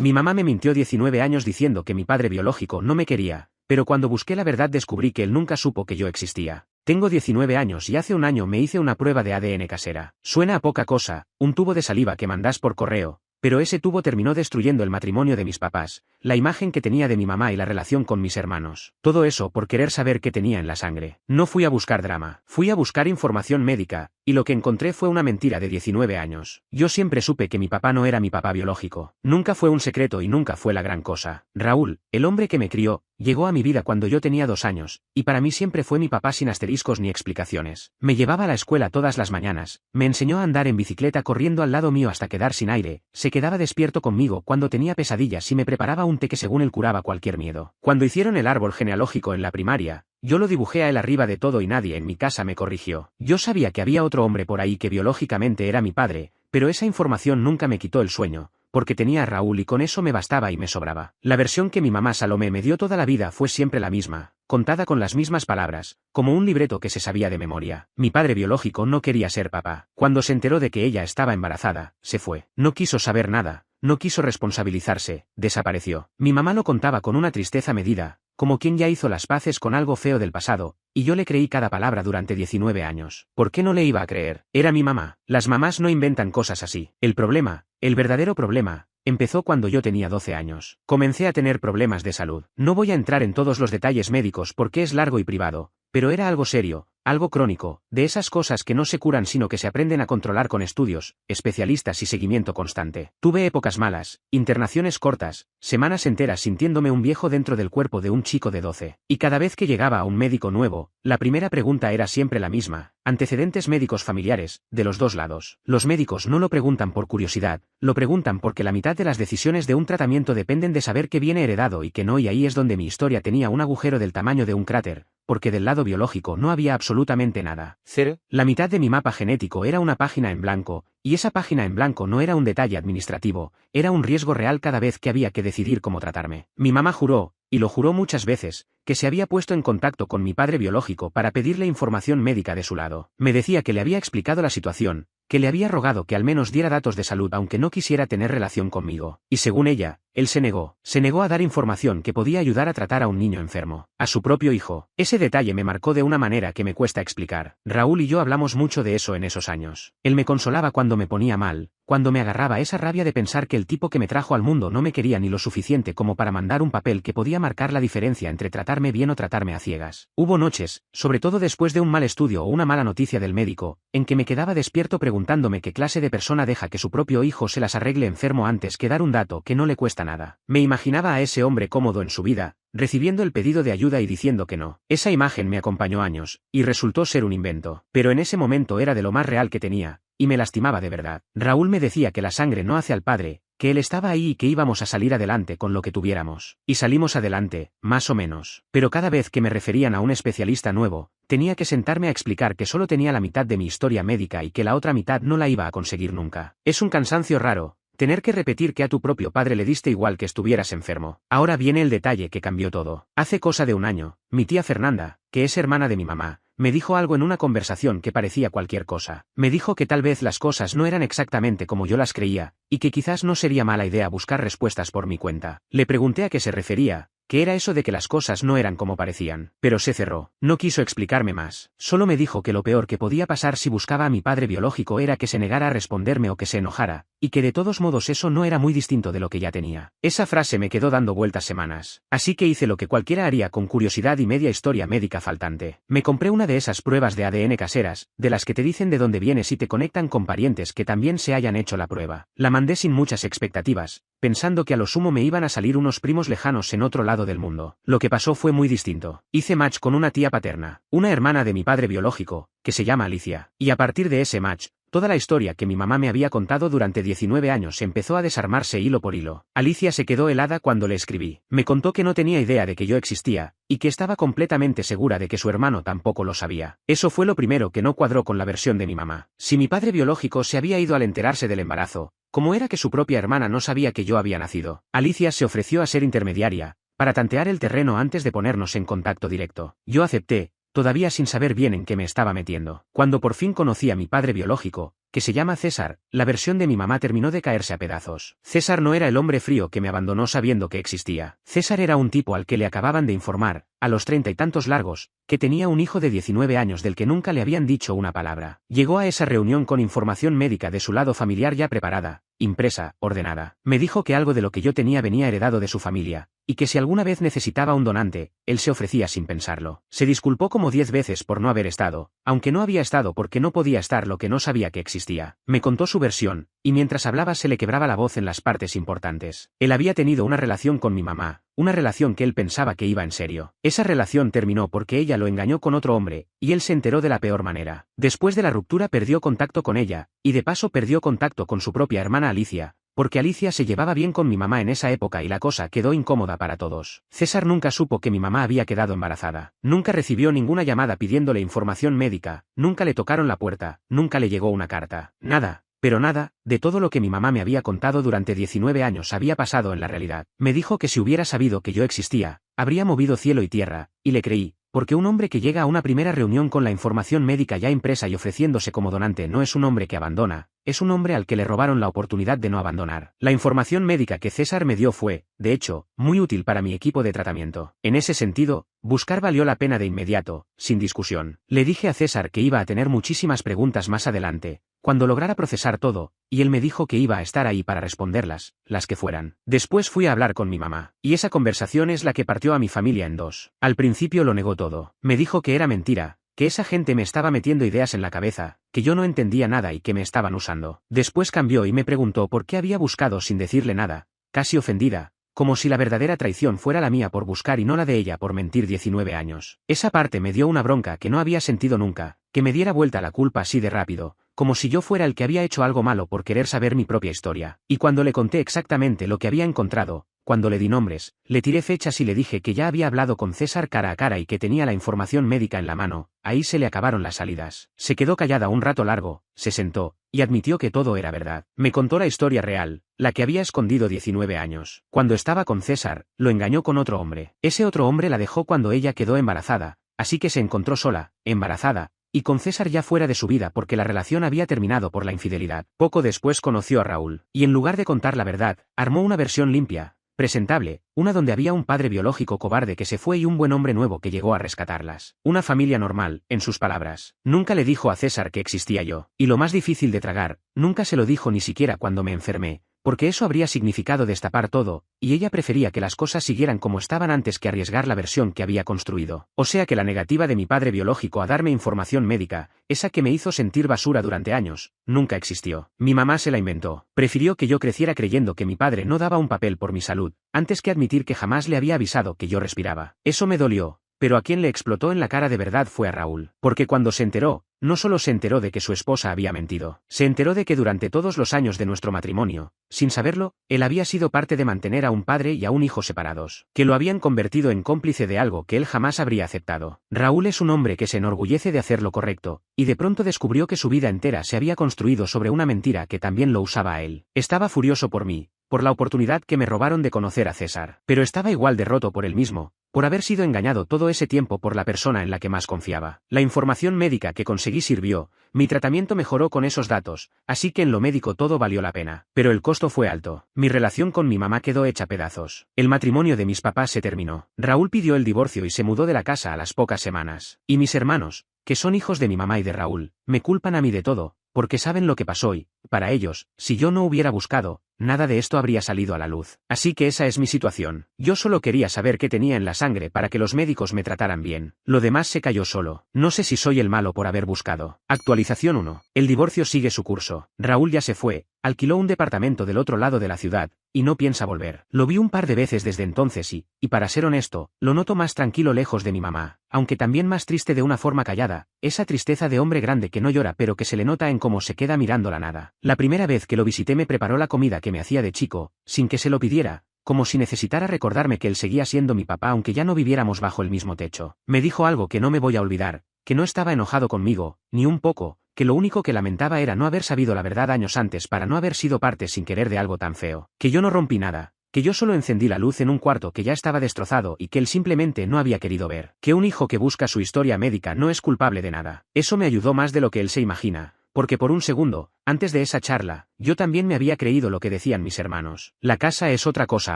Mi mamá me mintió 19 años diciendo que mi padre biológico no me quería, pero cuando busqué la verdad descubrí que él nunca supo que yo existía. Tengo 19 años y hace un año me hice una prueba de ADN casera. Suena a poca cosa, un tubo de saliva que mandas por correo, pero ese tubo terminó destruyendo el matrimonio de mis papás, la imagen que tenía de mi mamá y la relación con mis hermanos. Todo eso por querer saber qué tenía en la sangre. No fui a buscar drama, fui a buscar información médica, y lo que encontré fue una mentira de 19 años. Yo siempre supe que mi papá no era mi papá biológico. Nunca fue un secreto y nunca fue la gran cosa. Raúl, el hombre que me crió, llegó a mi vida cuando yo tenía 2 años, y para mí siempre fue mi papá sin asteriscos ni explicaciones. Me llevaba a la escuela todas las mañanas, me enseñó a andar en bicicleta corriendo al lado mío hasta quedar sin aire, se quedaba despierto conmigo cuando tenía pesadillas y me preparaba un té que según él curaba cualquier miedo. Cuando hicieron el árbol genealógico en la primaria, yo lo dibujé a él arriba de todo y nadie en mi casa me corrigió. Yo sabía que había otro hombre por ahí que biológicamente era mi padre, pero esa información nunca me quitó el sueño, porque tenía a Raúl y con eso me bastaba y me sobraba. La versión que mi mamá Salomé me dio toda la vida fue siempre la misma, contada con las mismas palabras, como un libreto que se sabía de memoria. Mi padre biológico no quería ser papá. Cuando se enteró de que ella estaba embarazada, se fue. No quiso saber nada, no quiso responsabilizarse, desapareció. Mi mamá lo contaba con una tristeza medida, como quien ya hizo las paces con algo feo del pasado, y yo le creí cada palabra durante 19 años. ¿Por qué no le iba a creer? Era mi mamá. Las mamás no inventan cosas así. El problema, el verdadero problema, empezó cuando yo tenía 12 años. Comencé a tener problemas de salud. No voy a entrar en todos los detalles médicos porque es largo y privado, pero era algo serio, algo crónico, de esas cosas que no se curan sino que se aprenden a controlar con estudios, especialistas y seguimiento constante. Tuve épocas malas, internaciones cortas, semanas enteras sintiéndome un viejo dentro del cuerpo de un chico de 12. Y cada vez que llegaba a un médico nuevo, la primera pregunta era siempre la misma: antecedentes médicos familiares, de los dos lados. Los médicos no lo preguntan por curiosidad, lo preguntan porque la mitad de las decisiones de un tratamiento dependen de saber qué viene heredado y qué no, y ahí es donde mi historia tenía un agujero del tamaño de un cráter, porque del lado biológico no había absolutamente nada. Cero. La mitad de mi mapa genético era una página en blanco, y esa página en blanco no era un detalle administrativo, era un riesgo real cada vez que había que decidir cómo tratarme. Mi mamá juró, y lo juró muchas veces, que se había puesto en contacto con mi padre biológico para pedirle información médica de su lado. Me decía que le había explicado la situación, que le había rogado que al menos diera datos de salud aunque no quisiera tener relación conmigo. Y según ella, él se negó a dar información que podía ayudar a tratar a un niño enfermo, a su propio hijo. Ese detalle me marcó de una manera que me cuesta explicar. Raúl y yo hablamos mucho de eso en esos años. Él me consolaba cuando me ponía mal, cuando me agarraba esa rabia de pensar que el tipo que me trajo al mundo no me quería ni lo suficiente como para mandar un papel que podía marcar la diferencia entre tratarme bien o tratarme a ciegas. Hubo noches, sobre todo después de un mal estudio o una mala noticia del médico, en que me quedaba despierto preguntándome qué clase de persona deja que su propio hijo se las arregle enfermo antes que dar un dato que no le cuesta nada. Me imaginaba a ese hombre cómodo en su vida, recibiendo el pedido de ayuda y diciendo que no. Esa imagen me acompañó años, y resultó ser un invento. Pero en ese momento era de lo más real que tenía, y me lastimaba de verdad. Raúl me decía que la sangre no hace al padre, que él estaba ahí y que íbamos a salir adelante con lo que tuviéramos. Y salimos adelante, más o menos. Pero cada vez que me referían a un especialista nuevo, tenía que sentarme a explicar que solo tenía la mitad de mi historia médica y que la otra mitad no la iba a conseguir nunca. Es un cansancio raro, tener que repetir que a tu propio padre le diste igual que estuvieras enfermo. Ahora viene el detalle que cambió todo. Hace cosa de un año, mi tía Fernanda, que es hermana de mi mamá, me dijo algo en una conversación que parecía cualquier cosa. Me dijo que tal vez las cosas no eran exactamente como yo las creía, y que quizás no sería mala idea buscar respuestas por mi cuenta. Le pregunté a qué se refería, que era eso de que las cosas no eran como parecían, pero se cerró. No quiso explicarme más. Solo me dijo que lo peor que podía pasar si buscaba a mi padre biológico era que se negara a responderme o que se enojara, y que de todos modos eso no era muy distinto de lo que ya tenía. Esa frase me quedó dando vueltas semanas. Así que hice lo que cualquiera haría con curiosidad y media historia médica faltante. Me compré una de esas pruebas de ADN caseras, de las que te dicen de dónde vienes y te conectan con parientes que también se hayan hecho la prueba. La mandé sin muchas expectativas, pensando que a lo sumo me iban a salir unos primos lejanos en otro lado del mundo. Lo que pasó fue muy distinto. Hice match con una tía paterna, una hermana de mi padre biológico, que se llama Alicia. Y a partir de ese match, toda la historia que mi mamá me había contado durante 19 años empezó a desarmarse hilo por hilo. Alicia se quedó helada cuando le escribí. Me contó que no tenía idea de que yo existía, y que estaba completamente segura de que su hermano tampoco lo sabía. Eso fue lo primero que no cuadró con la versión de mi mamá. Si mi padre biológico se había ido al enterarse del embarazo, ¿cómo era que su propia hermana no sabía que yo había nacido? Alicia se ofreció a ser intermediaria, para tantear el terreno antes de ponernos en contacto directo. Yo acepté, todavía sin saber bien en qué me estaba metiendo. Cuando por fin conocí a mi padre biológico, que se llama César, la versión de mi mamá terminó de caerse a pedazos. César no era el hombre frío que me abandonó sabiendo que existía. César era un tipo al que le acababan de informar, a los 30 y tantos largos, que tenía un hijo de 19 años del que nunca le habían dicho una palabra. Llegó a esa reunión con información médica de su lado familiar ya preparada, impresa, ordenada. Me dijo que algo de lo que yo tenía venía heredado de su familia, y que si alguna vez necesitaba un donante, él se ofrecía sin pensarlo. Se disculpó como 10 veces por no haber estado, aunque no había estado porque no podía estar lo que no sabía que existía. Me contó su versión, y mientras hablaba se le quebraba la voz en las partes importantes. Él había tenido una relación con mi mamá, una relación que él pensaba que iba en serio. Esa relación terminó porque ella lo engañó con otro hombre, y él se enteró de la peor manera. Después de la ruptura perdió contacto con ella, y de paso perdió contacto con su propia hermana Alicia, porque Alicia se llevaba bien con mi mamá en esa época y la cosa quedó incómoda para todos. César nunca supo que mi mamá había quedado embarazada. Nunca recibió ninguna llamada pidiéndole información médica, nunca le tocaron la puerta, nunca le llegó una carta. Nada, pero nada, de todo lo que mi mamá me había contado durante 19 años había pasado en la realidad. Me dijo que si hubiera sabido que yo existía, habría movido cielo y tierra, y le creí. Porque un hombre que llega a una primera reunión con la información médica ya impresa y ofreciéndose como donante no es un hombre que abandona, es un hombre al que le robaron la oportunidad de no abandonar. La información médica que César me dio fue, de hecho, muy útil para mi equipo de tratamiento. En ese sentido, buscar valió la pena de inmediato, sin discusión. Le dije a César que iba a tener muchísimas preguntas más adelante, cuando lograra procesar todo, y él me dijo que iba a estar ahí para responderlas, las que fueran. Después fui a hablar con mi mamá, y esa conversación es la que partió a mi familia en dos. Al principio lo negó todo. Me dijo que era mentira, que esa gente me estaba metiendo ideas en la cabeza, que yo no entendía nada y que me estaban usando. Después cambió y me preguntó por qué había buscado sin decirle nada, casi ofendida, como si la verdadera traición fuera la mía por buscar y no la de ella por mentir 19 años. Esa parte me dio una bronca que no había sentido nunca, que me diera vuelta la culpa así de rápido, como si yo fuera el que había hecho algo malo por querer saber mi propia historia. Y cuando le conté exactamente lo que había encontrado, cuando le di nombres, le tiré fechas y le dije que ya había hablado con César cara a cara y que tenía la información médica en la mano, ahí se le acabaron las salidas. Se quedó callada un rato largo, se sentó, y admitió que todo era verdad. Me contó la historia real, la que había escondido 19 años. Cuando estaba con César, lo engañó con otro hombre. Ese otro hombre la dejó cuando ella quedó embarazada, así que se encontró sola, embarazada, y con César ya fuera de su vida porque la relación había terminado por la infidelidad. Poco después conoció a Raúl, y en lugar de contar la verdad, armó una versión limpia, presentable, una donde había un padre biológico cobarde que se fue y un buen hombre nuevo que llegó a rescatarlas. Una familia normal, en sus palabras. Nunca le dijo a César que existía yo. Y lo más difícil de tragar, nunca se lo dijo ni siquiera cuando me enfermé, porque eso habría significado destapar todo, y ella prefería que las cosas siguieran como estaban antes que arriesgar la versión que había construido. O sea que la negativa de mi padre biológico a darme información médica, esa que me hizo sentir basura durante años, nunca existió. Mi mamá se la inventó. Prefirió que yo creciera creyendo que mi padre no daba un papel por mi salud, antes que admitir que jamás le había avisado que yo respiraba. Eso me dolió. Pero a quien le explotó en la cara de verdad fue a Raúl, porque cuando se enteró, no solo se enteró de que su esposa había mentido, se enteró de que durante todos los años de nuestro matrimonio, sin saberlo, él había sido parte de mantener a un padre y a un hijo separados, que lo habían convertido en cómplice de algo que él jamás habría aceptado. Raúl es un hombre que se enorgullece de hacer lo correcto, y de pronto descubrió que su vida entera se había construido sobre una mentira que también lo usaba a él. Estaba furioso por mí, por la oportunidad que me robaron de conocer a César, pero estaba igual de roto por él mismo, por haber sido engañado todo ese tiempo por la persona en la que más confiaba. La información médica que conseguí sirvió, mi tratamiento mejoró con esos datos, así que en lo médico todo valió la pena. Pero el costo fue alto. Mi relación con mi mamá quedó hecha pedazos. El matrimonio de mis papás se terminó. Raúl pidió el divorcio y se mudó de la casa a las pocas semanas. Y mis hermanos, que son hijos de mi mamá y de Raúl, me culpan a mí de todo, porque saben lo que pasó y, para ellos, si yo no hubiera buscado, nada de esto habría salido a la luz. Así que esa es mi situación. Yo solo quería saber qué tenía en la sangre para que los médicos me trataran bien. Lo demás se cayó solo. No sé si soy el malo por haber buscado. Actualización 1. El divorcio sigue su curso. Raúl ya se fue, alquiló un departamento del otro lado de la ciudad, y no piensa volver. Lo vi un par de veces desde entonces y para ser honesto, lo noto más tranquilo lejos de mi mamá, aunque también más triste de una forma callada, esa tristeza de hombre grande que no llora pero que se le nota en cómo se queda mirando la nada. La primera vez que lo visité me preparó la comida que me hacía de chico, sin que se lo pidiera, como si necesitara recordarme que él seguía siendo mi papá aunque ya no viviéramos bajo el mismo techo. Me dijo algo que no me voy a olvidar, que no estaba enojado conmigo, ni un poco, que lo único que lamentaba era no haber sabido la verdad años antes para no haber sido parte sin querer de algo tan feo, que yo no rompí nada, que yo solo encendí la luz en un cuarto que ya estaba destrozado y que él simplemente no había querido ver, que un hijo que busca su historia médica no es culpable de nada. Eso me ayudó más de lo que él se imagina, porque por un segundo, antes de esa charla, yo también me había creído lo que decían mis hermanos. La casa es otra cosa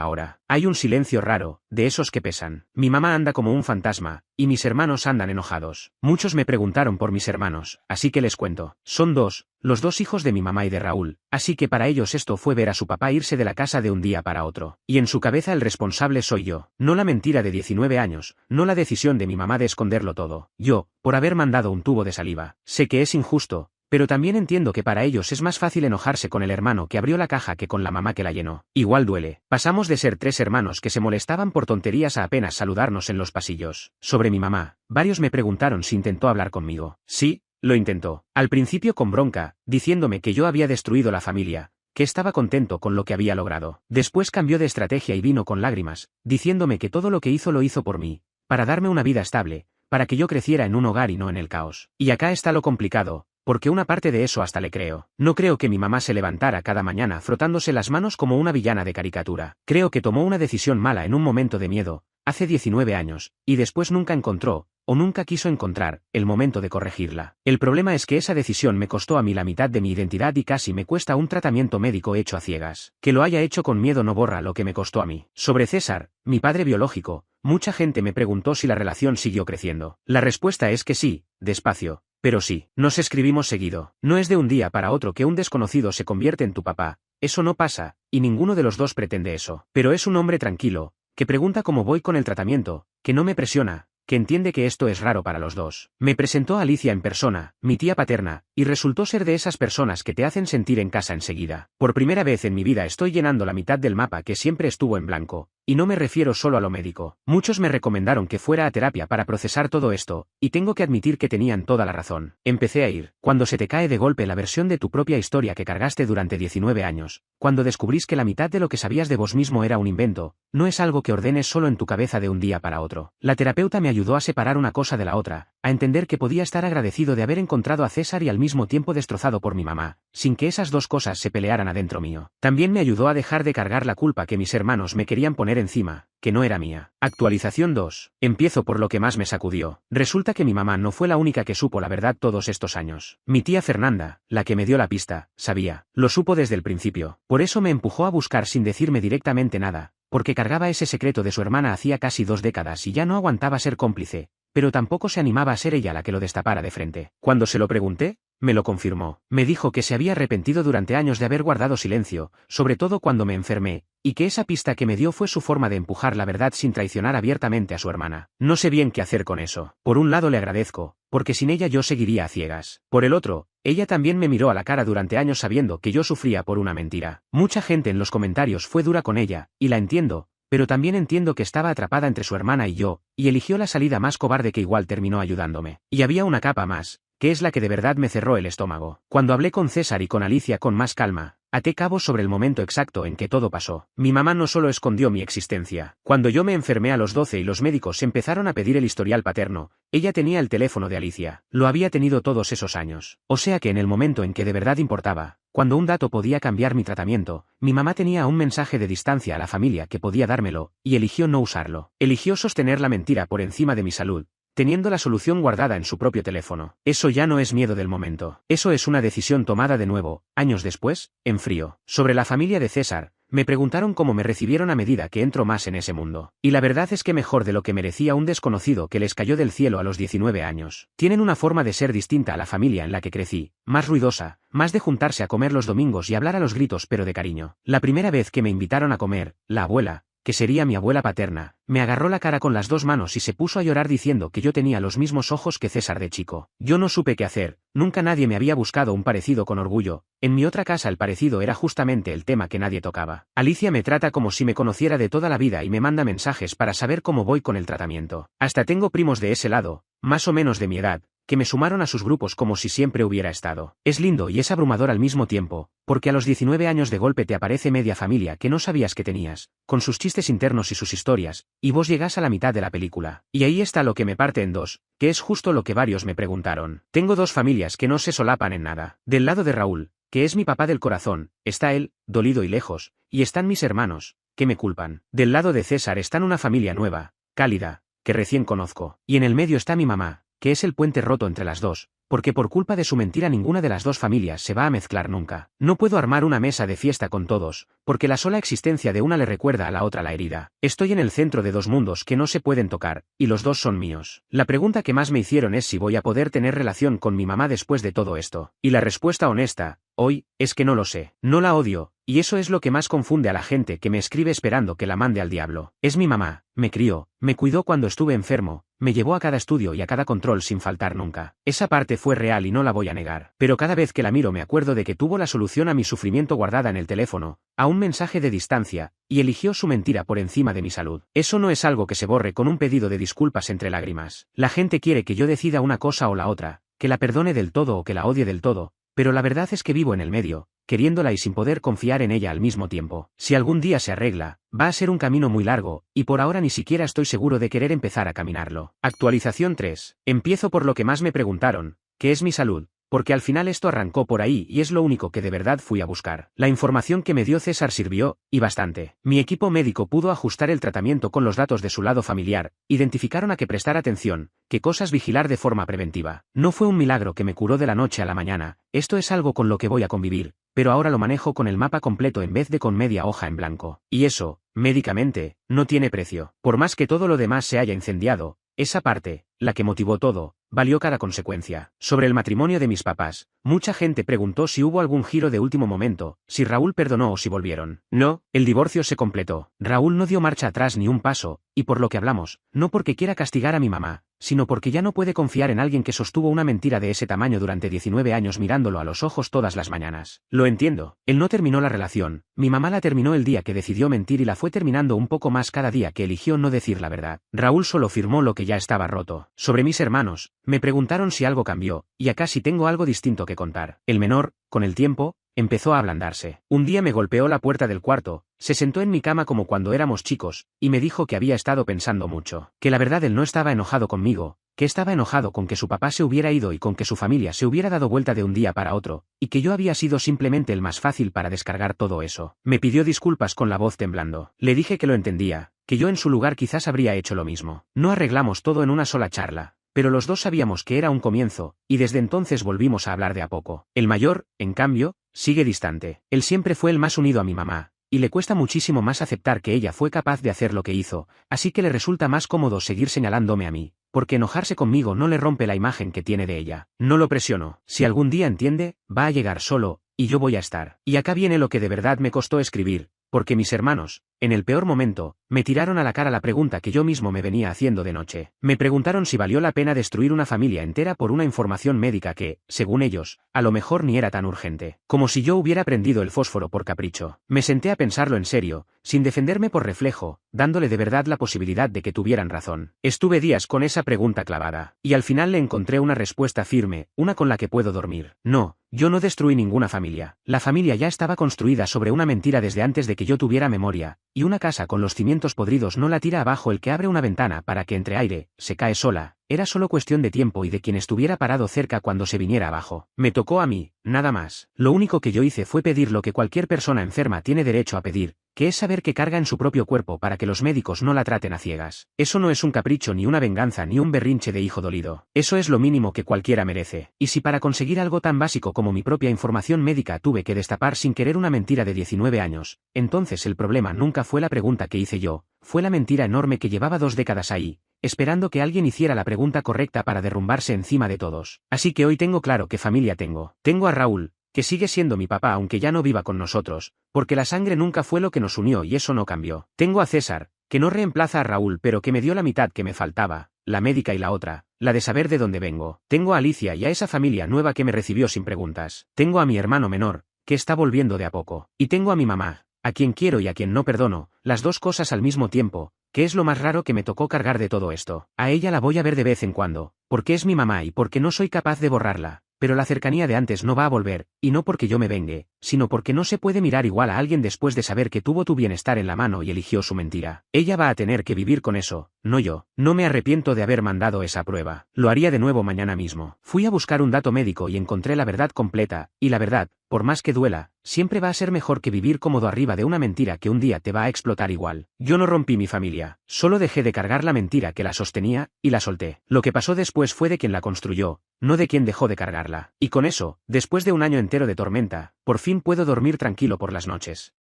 ahora. Hay un silencio raro, de esos que pesan. Mi mamá anda como un fantasma, y mis hermanos andan enojados. Muchos me preguntaron por mis hermanos, así que les cuento. Son dos, los dos hijos de mi mamá y de Raúl, así que para ellos esto fue ver a su papá irse de la casa de un día para otro. Y en su cabeza el responsable soy yo, no la mentira de 19 años, no la decisión de mi mamá de esconderlo todo. Yo, por haber mandado un tubo de saliva. Sé que es injusto, pero también entiendo que para ellos es más fácil enojarse con el hermano que abrió la caja que con la mamá que la llenó. Igual duele. Pasamos de ser 3 hermanos que se molestaban por tonterías a apenas saludarnos en los pasillos. Sobre mi mamá, varios me preguntaron si intentó hablar conmigo. Sí, lo intentó. Al principio con bronca, diciéndome que yo había destruido la familia, que estaba contento con lo que había logrado. Después cambió de estrategia y vino con lágrimas, diciéndome que todo lo que hizo lo hizo por mí, para darme una vida estable, para que yo creciera en un hogar y no en el caos. Y acá está lo complicado, porque una parte de eso hasta le creo. No creo que mi mamá se levantara cada mañana frotándose las manos como una villana de caricatura. Creo que tomó una decisión mala en un momento de miedo, hace 19 años, y después nunca encontró, o nunca quiso encontrar, el momento de corregirla. El problema es que esa decisión me costó a mí la mitad de mi identidad y casi me cuesta un tratamiento médico hecho a ciegas. Que lo haya hecho con miedo no borra lo que me costó a mí. Sobre César, mi padre biológico, mucha gente me preguntó si la relación siguió creciendo. La respuesta es que sí, despacio, pero sí. Nos escribimos seguido. No es de un día para otro que un desconocido se convierte en tu papá, eso no pasa, y ninguno de los dos pretende eso. Pero es un hombre tranquilo, que pregunta cómo voy con el tratamiento, que no me presiona, que entiende que esto es raro para los dos. Me presentó a Alicia en persona, mi tía paterna, y resultó ser de esas personas que te hacen sentir en casa enseguida. Por primera vez en mi vida estoy llenando la mitad del mapa que siempre estuvo en blanco, y no me refiero solo a lo médico. Muchos me recomendaron que fuera a terapia para procesar todo esto, y tengo que admitir que tenían toda la razón. Empecé a ir. Cuando se te cae de golpe la versión de tu propia historia que cargaste durante 19 años, cuando descubrís que la mitad de lo que sabías de vos mismo era un invento, no es algo que ordenes solo en tu cabeza de un día para otro. La terapeuta me ayudó a separar una cosa de la otra, a entender que podía estar agradecido de haber encontrado a César y al mismo tiempo destrozado por mi mamá, sin que esas dos cosas se pelearan adentro mío. También me ayudó a dejar de cargar la culpa que mis hermanos me querían poner encima, que no era mía. Actualización 2. Empiezo por lo que más me sacudió. Resulta que mi mamá no fue la única que supo la verdad todos estos años. Mi tía Fernanda, la que me dio la pista, sabía. Lo supo desde el principio. Por eso me empujó a buscar sin decirme directamente nada, porque cargaba ese secreto de su hermana hacía casi 2 décadas y ya no aguantaba ser cómplice, pero tampoco se animaba a ser ella la que lo destapara de frente. Cuando se lo pregunté, me lo confirmó. Me dijo que se había arrepentido durante años de haber guardado silencio, sobre todo cuando me enfermé, y que esa pista que me dio fue su forma de empujar la verdad sin traicionar abiertamente a su hermana. No sé bien qué hacer con eso. Por un lado le agradezco, porque sin ella yo seguiría a ciegas. Por el otro, ella también me miró a la cara durante años sabiendo que yo sufría por una mentira. Mucha gente en los comentarios fue dura con ella, y la entiendo, pero también entiendo que estaba atrapada entre su hermana y yo, y eligió la salida más cobarde que igual terminó ayudándome. Y había una capa más, que es la que de verdad me cerró el estómago. Cuando hablé con César y con Alicia con más calma, até cabos sobre el momento exacto en que todo pasó. Mi mamá no solo escondió mi existencia. Cuando yo me enfermé a los 12 y los médicos empezaron a pedir el historial paterno, ella tenía el teléfono de Alicia. Lo había tenido todos esos años. O sea que en el momento en que de verdad importaba, cuando un dato podía cambiar mi tratamiento, mi mamá tenía un mensaje de distancia a la familia que podía dármelo, y eligió no usarlo. Eligió sostener la mentira por encima de mi salud, teniendo la solución guardada en su propio teléfono. Eso ya no es miedo del momento. Eso es una decisión tomada de nuevo, años después, en frío. Sobre la familia de César, me preguntaron cómo me recibieron a medida que entro más en ese mundo. Y la verdad es que mejor de lo que merecía un desconocido que les cayó del cielo a los 19 años. Tienen una forma de ser distinta a la familia en la que crecí, más ruidosa, más de juntarse a comer los domingos y hablar a los gritos pero de cariño. La primera vez que me invitaron a comer, la abuela, que sería mi abuela paterna, me agarró la cara con las 2 manos y se puso a llorar diciendo que yo tenía los mismos ojos que César de chico. Yo no supe qué hacer, nunca nadie me había buscado un parecido con orgullo, en mi otra casa el parecido era justamente el tema que nadie tocaba. Alicia me trata como si me conociera de toda la vida y me manda mensajes para saber cómo voy con el tratamiento. Hasta tengo primos de ese lado, más o menos de mi edad, que me sumaron a sus grupos como si siempre hubiera estado. Es lindo y es abrumador al mismo tiempo, porque a los 19 años de golpe te aparece media familia que no sabías que tenías, con sus chistes internos y sus historias, y vos llegás a la mitad de la película. Y ahí está lo que me parte en dos, que es justo lo que varios me preguntaron. Tengo 2 familias que no se solapan en nada. Del lado de Raúl, que es mi papá del corazón, está él, dolido y lejos, y están mis hermanos, que me culpan. Del lado de César están una familia nueva, cálida, que recién conozco. Y en el medio está mi mamá, que es el puente roto entre las dos, porque por culpa de su mentira ninguna de las dos familias se va a mezclar nunca. No puedo armar una mesa de fiesta con todos, porque la sola existencia de una le recuerda a la otra la herida. Estoy en el centro de dos mundos que no se pueden tocar, y los dos son míos. La pregunta que más me hicieron es si voy a poder tener relación con mi mamá después de todo esto. Y la respuesta honesta, hoy, es que no lo sé. No la odio, y eso es lo que más confunde a la gente que me escribe esperando que la mande al diablo. Es mi mamá, me crió, me cuidó cuando estuve enfermo, me llevó a cada estudio y a cada control sin faltar nunca. Esa parte fue real y no la voy a negar. Pero cada vez que la miro me acuerdo de que tuvo la solución a mi sufrimiento guardada en el teléfono, a un mensaje de distancia, y eligió su mentira por encima de mi salud. Eso no es algo que se borre con un pedido de disculpas entre lágrimas. La gente quiere que yo decida una cosa o la otra, que la perdone del todo o que la odie del todo, pero la verdad es que vivo en el medio, queriéndola y sin poder confiar en ella al mismo tiempo. Si algún día se arregla, va a ser un camino muy largo, y por ahora ni siquiera estoy seguro de querer empezar a caminarlo. Actualización 3. Empiezo por lo que más me preguntaron, que es mi salud, porque al final esto arrancó por ahí y es lo único que de verdad fui a buscar. La información que me dio César sirvió, y bastante. Mi equipo médico pudo ajustar el tratamiento con los datos de su lado familiar, identificaron a qué prestar atención, qué cosas vigilar de forma preventiva. No fue un milagro que me curó de la noche a la mañana, esto es algo con lo que voy a convivir, pero ahora lo manejo con el mapa completo en vez de con media hoja en blanco. Y eso, médicamente, no tiene precio. Por más que todo lo demás se haya incendiado, esa parte, la que motivó todo, valió cada consecuencia. Sobre el matrimonio de mis papás, mucha gente preguntó si hubo algún giro de último momento, si Raúl perdonó o si volvieron. No, el divorcio se completó. Raúl no dio marcha atrás ni un paso, y por lo que hablamos, no porque quiera castigar a mi mamá, sino porque ya no puede confiar en alguien que sostuvo una mentira de ese tamaño durante 19 años mirándolo a los ojos todas las mañanas. Lo entiendo, él no terminó la relación, mi mamá la terminó el día que decidió mentir y la fue terminando un poco más cada día que eligió no decir la verdad. Raúl solo firmó lo que ya estaba roto. Sobre mis hermanos, me preguntaron si algo cambió, y acá sí tengo algo distinto que contar. El menor, con el tiempo, empezó a ablandarse. Un día me golpeó la puerta del cuarto, se sentó en mi cama como cuando éramos chicos, y me dijo que había estado pensando mucho, que la verdad él no estaba enojado conmigo, que estaba enojado con que su papá se hubiera ido y con que su familia se hubiera dado vuelta de un día para otro, y que yo había sido simplemente el más fácil para descargar todo eso. Me pidió disculpas con la voz temblando. Le dije que lo entendía, que yo en su lugar quizás habría hecho lo mismo. No arreglamos todo en una sola charla, pero los dos sabíamos que era un comienzo, y desde entonces volvimos a hablar de a poco. El mayor, en cambio, sigue distante. Él siempre fue el más unido a mi mamá, y le cuesta muchísimo más aceptar que ella fue capaz de hacer lo que hizo, así que le resulta más cómodo seguir señalándome a mí, porque enojarse conmigo no le rompe la imagen que tiene de ella. No lo presiono. Si algún día entiende, va a llegar solo, y yo voy a estar. Y acá viene lo que de verdad me costó escribir, porque mis hermanos, en el peor momento, me tiraron a la cara la pregunta que yo mismo me venía haciendo de noche. Me preguntaron si valió la pena destruir una familia entera por una información médica que, según ellos, a lo mejor ni era tan urgente. Como si yo hubiera prendido el fósforo por capricho. Me senté a pensarlo en serio, sin defenderme por reflejo, dándole de verdad la posibilidad de que tuvieran razón. Estuve días con esa pregunta clavada, y al final le encontré una respuesta firme, una con la que puedo dormir. No, yo no destruí ninguna familia. La familia ya estaba construida sobre una mentira desde antes de que yo tuviera memoria, y una casa con los cimientos podridos no la tira abajo el que abre una ventana para que entre aire, se cae sola. Era solo cuestión de tiempo y de quien estuviera parado cerca cuando se viniera abajo. Me tocó a mí, nada más. Lo único que yo hice fue pedir lo que cualquier persona enferma tiene derecho a pedir, que es saber que carga en su propio cuerpo para que los médicos no la traten a ciegas. Eso no es un capricho ni una venganza ni un berrinche de hijo dolido. Eso es lo mínimo que cualquiera merece. Y si para conseguir algo tan básico como mi propia información médica tuve que destapar sin querer una mentira de 19 años, entonces el problema nunca fue la pregunta que hice yo, fue la mentira enorme que llevaba 2 décadas ahí, esperando que alguien hiciera la pregunta correcta para derrumbarse encima de todos. Así que hoy tengo claro qué familia tengo. Tengo a Raúl, que sigue siendo mi papá aunque ya no viva con nosotros, porque la sangre nunca fue lo que nos unió y eso no cambió. Tengo a César, que no reemplaza a Raúl pero que me dio la mitad que me faltaba, la médica y la otra, la de saber de dónde vengo. Tengo a Alicia y a esa familia nueva que me recibió sin preguntas. Tengo a mi hermano menor, que está volviendo de a poco. Y tengo a mi mamá, a quien quiero y a quien no perdono, las dos cosas al mismo tiempo, que es lo más raro que me tocó cargar de todo esto. A ella la voy a ver de vez en cuando, porque es mi mamá y porque no soy capaz de borrarla, pero la cercanía de antes no va a volver, y no porque yo me vengue, sino porque no se puede mirar igual a alguien después de saber que tuvo tu bienestar en la mano y eligió su mentira. Ella va a tener que vivir con eso, no yo. No me arrepiento de haber mandado esa prueba. Lo haría de nuevo mañana mismo. Fui a buscar un dato médico y encontré la verdad completa, y la verdad, por más que duela, siempre va a ser mejor que vivir cómodo arriba de una mentira que un día te va a explotar igual. Yo no rompí mi familia, solo dejé de cargar la mentira que la sostenía, y la solté. Lo que pasó después fue de quien la construyó, no de quien dejó de cargarla. Y con eso, después de un año entero de tormenta, por fin puedo dormir tranquilo por las noches.